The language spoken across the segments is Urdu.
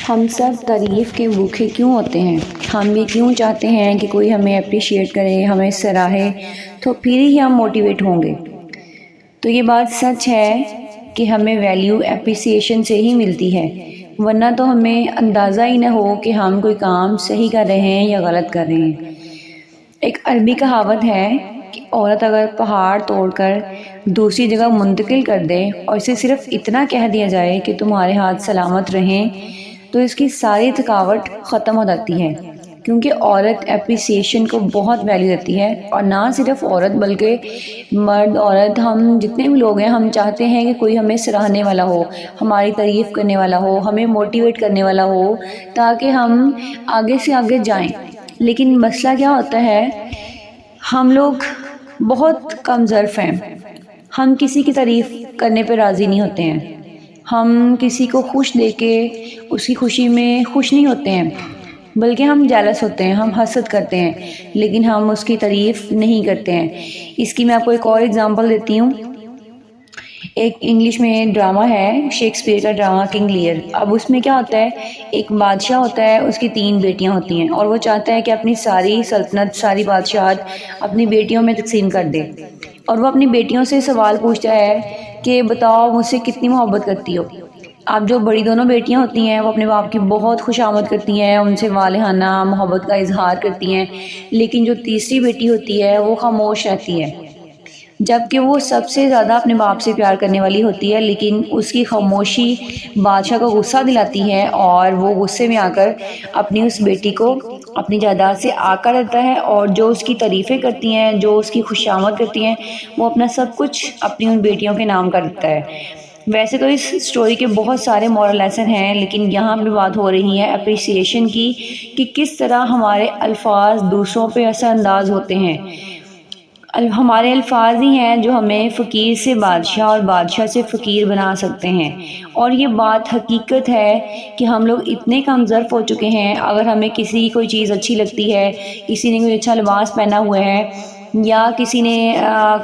ہم سب تعریف کے بھوکے کیوں ہوتے ہیں؟ ہم یہ کیوں چاہتے ہیں کہ کوئی ہمیں اپریشیٹ کرے، ہمیں سراہے، تو پھر ہی ہم موٹیویٹ ہوں گے۔ تو یہ بات سچ ہے کہ ہمیں ویلیو اپریسیشن سے ہی ملتی ہے، ورنہ تو ہمیں اندازہ ہی نہ ہو کہ ہم کوئی کام صحیح کر رہے ہیں یا غلط کر رہے ہیں۔ ایک عربی کہاوت ہے کہ عورت اگر پہاڑ توڑ کر دوسری جگہ منتقل کر دے اور اسے صرف اتنا کہہ دیا جائے کہ تمہارے ہاتھ سلامت رہیں، تو اس کی ساری تھکاوٹ ختم ہو جاتی ہے، کیونکہ عورت اپریسیشن کو بہت ویلیو دیتی ہے۔ اور نہ صرف عورت بلکہ مرد، عورت، ہم جتنے بھی لوگ ہیں، ہم چاہتے ہیں کہ کوئی ہمیں سراہنے والا ہو، ہماری تعریف کرنے والا ہو، ہمیں موٹیویٹ کرنے والا ہو، تاکہ ہم آگے سے آگے جائیں۔ لیکن مسئلہ کیا ہوتا ہے، ہم لوگ بہت کم ظرف ہیں، ہم کسی کی تعریف کرنے پہ راضی نہیں ہوتے ہیں، ہم کسی کو خوش دیکھ کے اس کی خوشی میں خوش نہیں ہوتے ہیں، بلکہ ہم جیلس ہوتے ہیں، ہم حسد کرتے ہیں، لیکن ہم اس کی تعریف نہیں کرتے ہیں۔ اس کی میں آپ کو ایک اور اگزامپل دیتی ہوں۔ ایک انگلش میں ڈرامہ ہے، شیکسپیئر کا ڈرامہ کنگ لیئر۔ اب اس میں کیا ہوتا ہے، ایک بادشاہ ہوتا ہے، اس کی 3 بیٹیاں ہوتی ہیں، اور وہ چاہتا ہے کہ اپنی ساری سلطنت، ساری بادشاہت اپنی بیٹیوں میں تقسیم کر دے۔ اور وہ اپنی بیٹیوں سے سوال پوچھتا ہے کہ بتاؤ مجھ سے کتنی محبت کرتی ہو؟ اب جو بڑی دونوں بیٹیاں ہوتی ہیں وہ اپنے باپ کی بہت خوش آمد کرتی ہیں، ان سے والہانہ محبت کا اظہار کرتی ہیں، لیکن جو تیسری بیٹی ہوتی ہے وہ خاموش رہتی ہے، جبکہ وہ سب سے زیادہ اپنے باپ سے پیار کرنے والی ہوتی ہے، لیکن اس کی خاموشی بادشاہ کو غصہ دلاتی ہے، اور وہ غصے میں آ کر اپنی اس بیٹی کو اپنی جائیداد سے آکر دیتا ہے، اور جو اس کی تعریفیں کرتی ہیں، جو اس کی خوش آمد کرتی ہیں، وہ اپنا سب کچھ اپنی ان بیٹیوں کے نام کر دیتا ہے۔ ویسے تو اس سٹوری کے بہت سارے مورل لیسن ہیں، لیکن یہاں پہ بات ہو رہی ہے اپریسیشن کی، کہ کس طرح ہمارے الفاظ دوسروں پہ اثر انداز ہوتے ہیں۔ ہمارے الفاظ ہی ہیں جو ہمیں فقیر سے بادشاہ اور بادشاہ سے فقیر بنا سکتے ہیں۔ اور یہ بات حقیقت ہے کہ ہم لوگ اتنے کم ظرف ہو چکے ہیں، اگر ہمیں کسی کی کوئی چیز اچھی لگتی ہے، کسی نے کوئی اچھا لباس پہنا ہوا ہے، یا کسی نے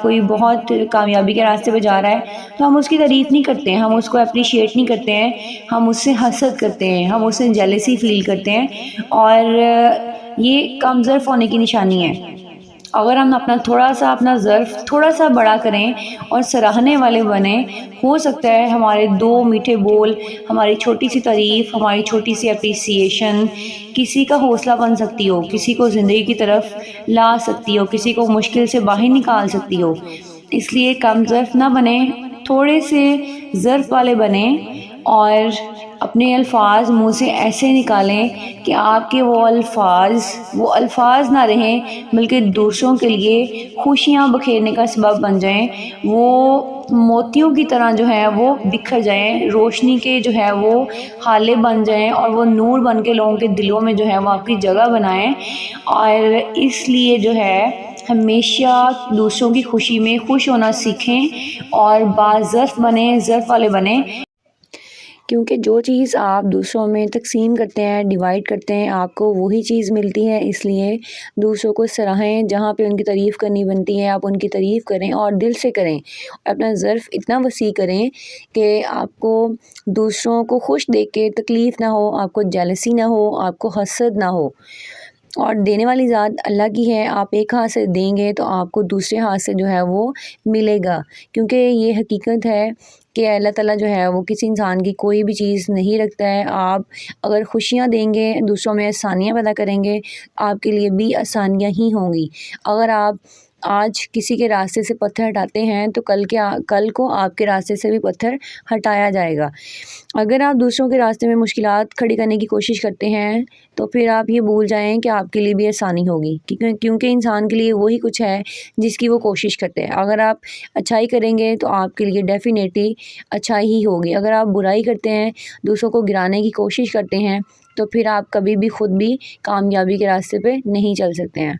کوئی بہت کامیابی کے راستے پہ جا رہا ہے، تو ہم اس کی تعریف نہیں کرتے ہیں، ہم اس کو اپریشیٹ نہیں کرتے ہیں، ہم اس سے حسد کرتے ہیں، ہم اس سے جیلسی فیل کرتے ہیں، اور یہ کم ظرف ہونے کی نشانی ہے۔ اگر ہم اپنا ظرف تھوڑا سا بڑا کریں اور سراہنے والے بنیں، ہو سکتا ہے ہمارے 2 میٹھے بول، ہماری چھوٹی سی تعریف، ہماری چھوٹی سی اپریسیشن کسی کا حوصلہ بن سکتی ہو، کسی کو زندگی کی طرف لا سکتی ہو، کسی کو مشکل سے باہر نکال سکتی ہو۔ اس لیے کم ظرف نہ بنیں، تھوڑے سے ظرف والے بنیں، اور اپنے الفاظ منہ سے ایسے نکالیں کہ آپ کے وہ الفاظ نہ رہیں، بلکہ دوسروں کے لیے خوشیاں بکھیرنے کا سبب بن جائیں، وہ موتیوں کی طرح جو ہے وہ بکھر جائیں، روشنی کے جو ہے وہ ہالے بن جائیں، اور وہ نور بن کے لوگوں کے دلوں میں جو ہے وہ آپ کی جگہ بنائیں۔ اور اس لیے جو ہے ہمیشہ دوسروں کی خوشی میں خوش ہونا سیکھیں، اور باظرف بنیں، ظرف والے بنیں، کیونکہ جو چیز آپ دوسروں میں تقسیم کرتے ہیں، ڈیوائڈ کرتے ہیں، آپ کو وہی چیز ملتی ہے۔ اس لیے دوسروں کو سراہیں، جہاں پہ ان کی تعریف کرنی بنتی ہے آپ ان کی تعریف کریں، اور دل سے کریں، اور اپنا ظرف اتنا وسیع کریں کہ آپ کو دوسروں کو خوش دیکھ کے تکلیف نہ ہو، آپ کو جیلسی نہ ہو، آپ کو حسد نہ ہو۔ اور دینے والی ذات اللہ کی ہے، آپ ایک ہاتھ سے دیں گے تو آپ کو دوسرے ہاتھ سے جو ہے وہ ملے گا، کیونکہ یہ حقیقت ہے کہ اللہ تعالیٰ جو ہے وہ کسی انسان کی کوئی بھی چیز نہیں رکھتا ہے۔ آپ اگر خوشیاں دیں گے، دوسروں میں آسانیاں پیدا کریں گے، آپ کے لیے بھی آسانیاں ہی ہوں گی۔ اگر آپ آج کسی کے راستے سے پتھر ہٹاتے ہیں تو کل کو آپ کے راستے سے بھی پتھر ہٹایا جائے گا۔ اگر آپ دوسروں کے راستے میں مشکلات کھڑی کرنے کی کوشش کرتے ہیں تو پھر آپ یہ بھول جائیں کہ آپ کے لیے بھی آسانی ہوگی، کیونکہ انسان کے لیے وہی کچھ ہے جس کی وہ کوشش کرتے ہیں۔ اگر آپ اچھائی کریں گے تو آپ کے لیے ڈیفینیٹلی اچھائی ہی ہوگی۔ اگر آپ برائی کرتے ہیں، دوسروں کو گرانے کی کوشش کرتے ہیں، تو پھر آپ کبھی بھی خود بھی کامیابی کے راستے پہ نہیں چل سکتے ہیں۔